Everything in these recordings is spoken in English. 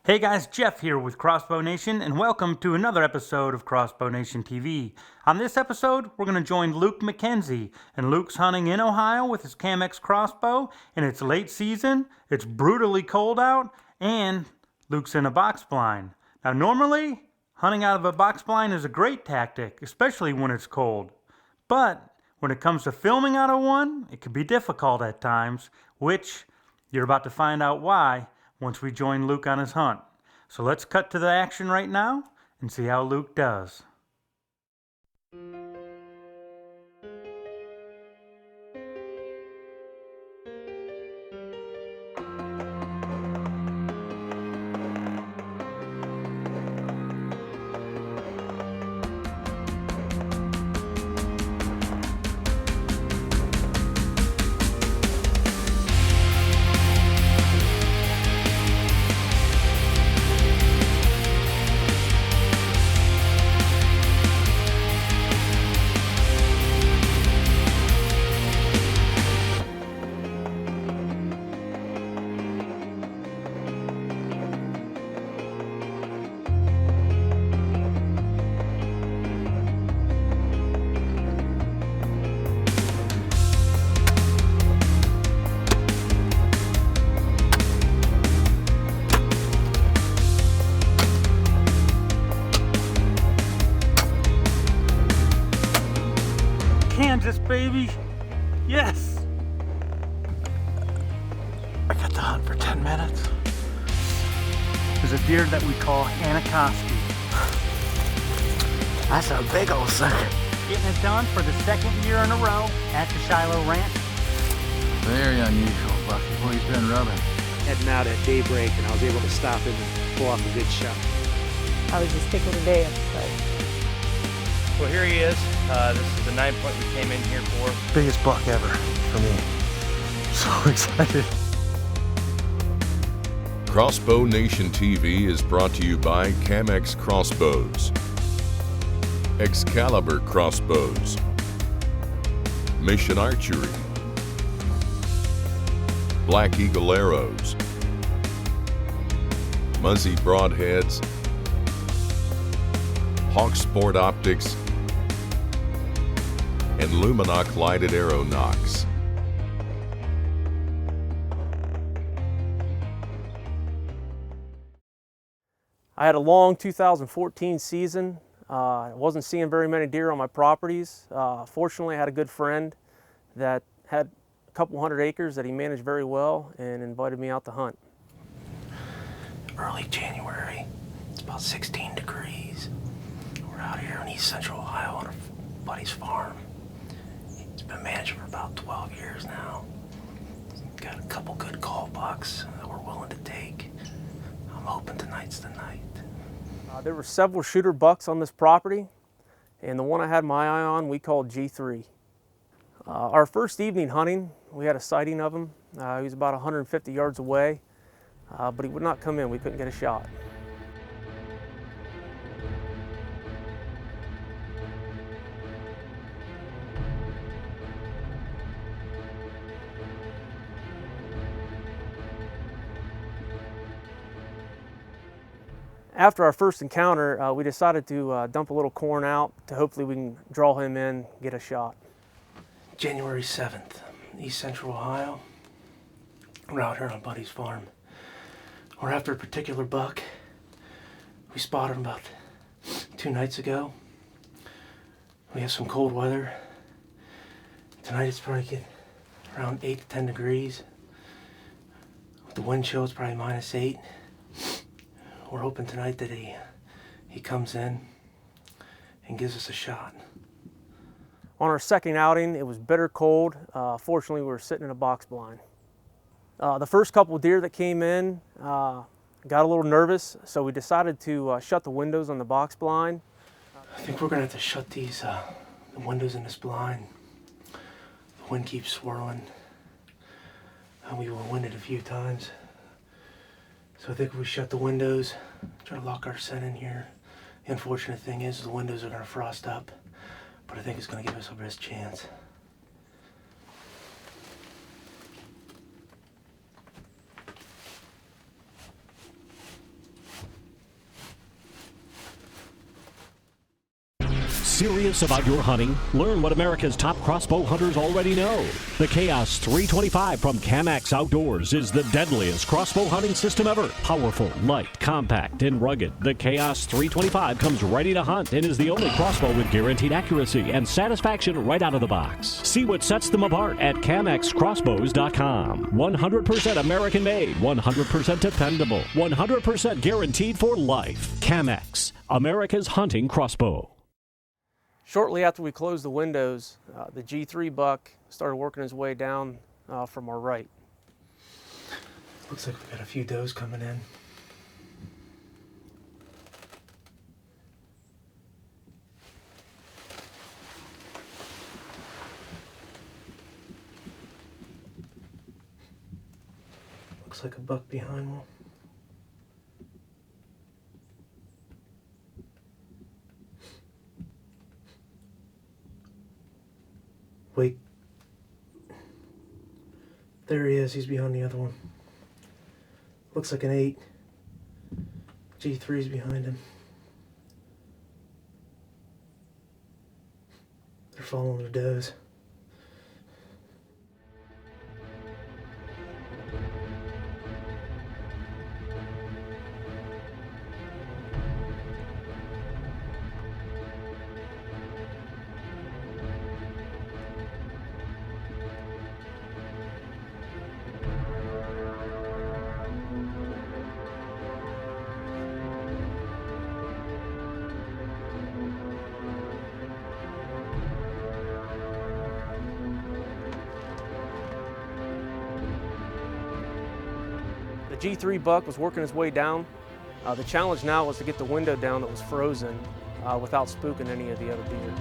Hey guys, Jeff here with Crossbow Nation, and welcome to another episode of Crossbow Nation TV. On this episode, we're going to join Luke McKenzie, and Luke's hunting in Ohio with his Cam-X crossbow, and it's late season, it's brutally cold out, and Luke's in a box blind. Now normally, hunting out of a box blind is a great tactic, especially when it's cold. But when it comes to filming out of one, it can be difficult at times, which you're about to find out why once we join Luke on his hunt. So let's cut to the action right now and see how Luke does. Kansas, baby! Yes! I got to hunt for 10 minutes. There's a deer that we call Anacostia. That's a big old sucker. Getting it done for the second year in a row at the Shiloh Ranch. Very unusual, Bucky. Boy, he's been rubbing. Heading out at daybreak, and I was able to stop him and pull off a good shot. I was just taking a day at the site. Well, here he is. This is the 9-point we came in here for. Biggest buck ever for me. So excited. Crossbow Nation TV is brought to you by Cam-X Crossbows, Excalibur Crossbows, Mission Archery, Black Eagle Arrows, Muzzy Broadheads, Hawk Sport Optics, and Luminoc Lighted Arrow Nocks. I had a long 2014 season. I wasn't seeing very many deer on my properties. Fortunately, I had a good friend that had a couple hundred acres that he managed very well and invited me out to hunt. Early January. It's about 16 degrees. We're out here in East Central Ohio on a buddy's farm. He's been managing for about 12 years now. Got a couple good call bucks that we're willing to take. I'm hoping tonight's the night. There were several shooter bucks on this property, and the one I had my eye on we called G3. Our first evening hunting, we had a sighting of him. He was about 150 yards away, but he would not come in. We couldn't get a shot. After our first encounter, we decided to dump a little corn out to hopefully we can draw him in, get a shot. January 7th, East Central Ohio. We're out here on buddy's farm. We're after a particular buck. We spotted him about 2 nights ago. We have some cold weather. Tonight it's probably getting around 8 to 10 degrees. With the wind chill, it's probably -8. We're hoping tonight that he comes in and gives us a shot. On our second outing, it was bitter cold. Fortunately, we were sitting in a box blind. The first couple deer that came in got a little nervous, so we decided to shut the windows on the box blind. I think we're gonna have to shut these the windows in this blind. The wind keeps swirling, and we were winded a few times. So I think if we shut the windows, try to lock our scent in here. The unfortunate thing is the windows are gonna frost up, but I think it's gonna give us our best chance. Serious about your hunting? Learn what America's top crossbow hunters already know. The Chaos 325 from Camex Outdoors is the deadliest crossbow hunting system ever. Powerful, light, compact, and rugged, the Chaos 325 comes ready to hunt and is the only crossbow with guaranteed accuracy and satisfaction right out of the box. See what sets them apart at CamexCrossbows.com. 100% American made, 100% dependable, 100% guaranteed for life. Camex, America's hunting crossbow. Shortly after we closed the windows, the G3 buck started working his way down from our right. Looks like we got a few does coming in. Looks like a buck behind one. Wait. There he is. He's behind the other one. Looks like an 8. G3's behind him. They're following their does. The G3 buck was working his way down. The challenge now was to get the window down that was frozen without spooking any of the other deer.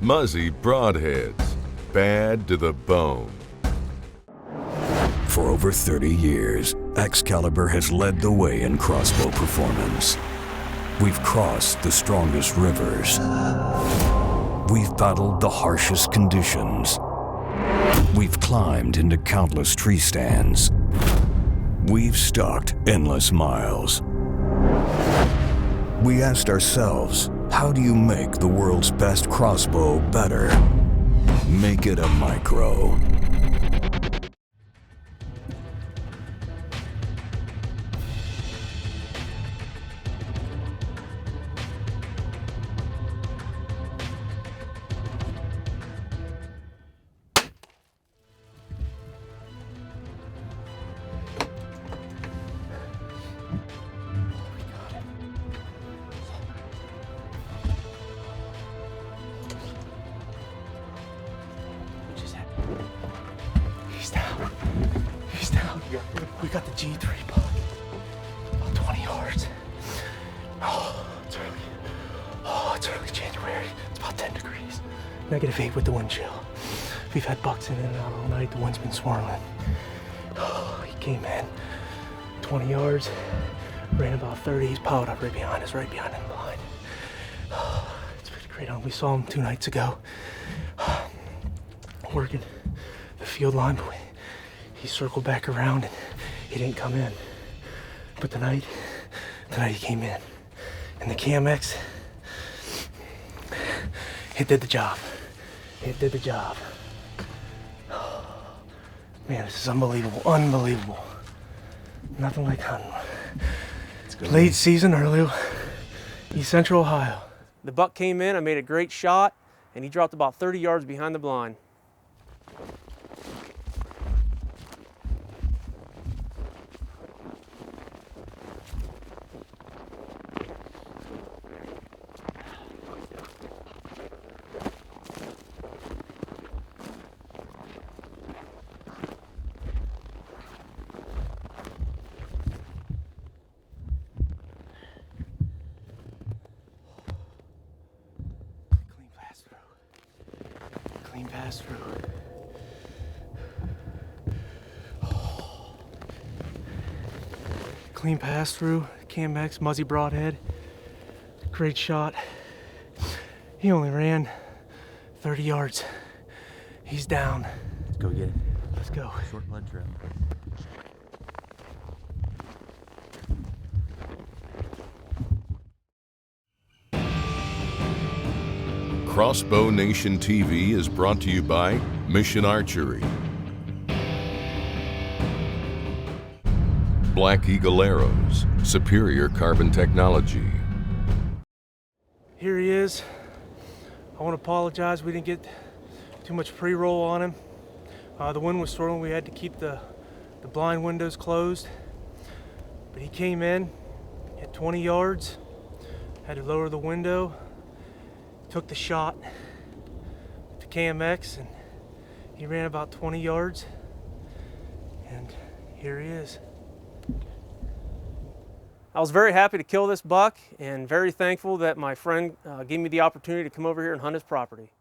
Muzzy broadheads, bad to the bone. For over 30 years, Excalibur has led the way in crossbow performance. We've crossed the strongest rivers. We've battled the harshest conditions. We've climbed into countless tree stands. We've stalked endless miles. We asked ourselves, how do you make the world's best crossbow better? Make it a micro. He's down. We got the G3 buck. About 20 yards. Oh, it's early January. It's about 10 degrees. -8 with the wind chill. We've had bucks in and out all night. The wind's been swirling. Oh, he came in 20 yards, ran about 30. He's piled up right behind us, right behind the blind. Oh, it's been a great hunt. We saw him 2 nights ago. Working the field line, but he circled back around and he didn't come in. But tonight he came in. And the Camex, it did the job. It did the job. Man, this is unbelievable, unbelievable. Nothing like hunting. Late season, early East Central Ohio. The buck came in, I made a great shot, and he dropped about 30 yards behind the blind. Clean pass through. Clean pass through. Clean pass through. Cam X, Muzzy Broadhead. Great shot. He only ran 30 yards. He's down. Let's go get it. Let's go. Short blood trail. Crossbow Nation TV is brought to you by Mission Archery, Black Eagle Arrows, superior carbon technology. Here he is. I want to apologize. We didn't get too much pre-roll on him. The wind was storming. We had to keep the blind windows closed. But he came in at 20 yards. Had to lower the window. Took the shot with the KMX, and he ran about 20 yards. And here he is. I was very happy to kill this buck and very thankful that my friend gave me the opportunity to come over here and hunt his property.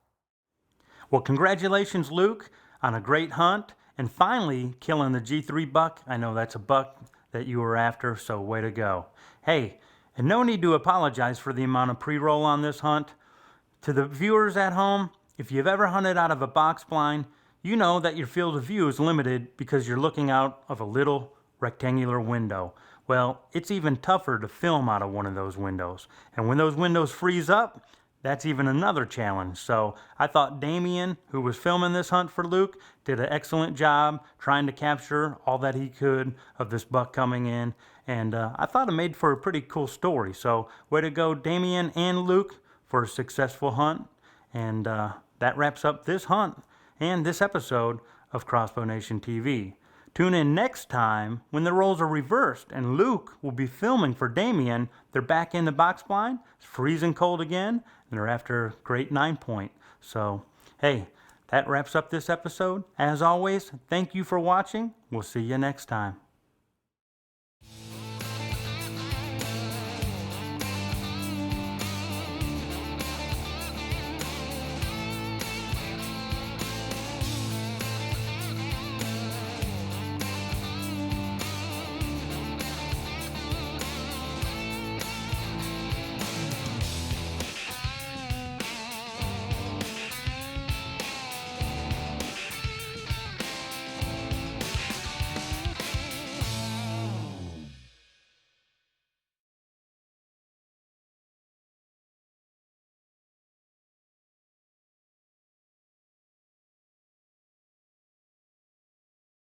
Well, congratulations, Luke, on a great hunt and finally killing the G3 buck. I know that's a buck that you were after, so way to go. Hey, and no need to apologize for the amount of pre-roll on this hunt. To the viewers at home, if you've ever hunted out of a box blind, you know that your field of view is limited because you're looking out of a little rectangular window. Well, it's even tougher to film out of one of those windows. And when those windows freeze up, that's even another challenge. So I thought Damien, who was filming this hunt for Luke, did an excellent job trying to capture all that he could of this buck coming in. And I thought it made for a pretty cool story. So way to go, Damien and Luke, for a successful hunt. And that wraps up this hunt and this episode of Crossbow Nation TV. Tune in next time when the roles are reversed and Luke will be filming for Damien. They're back in the box blind. It's freezing cold again, and they're after a great 9-point. So, hey, that wraps up this episode. As always, thank you for watching. We'll see you next time.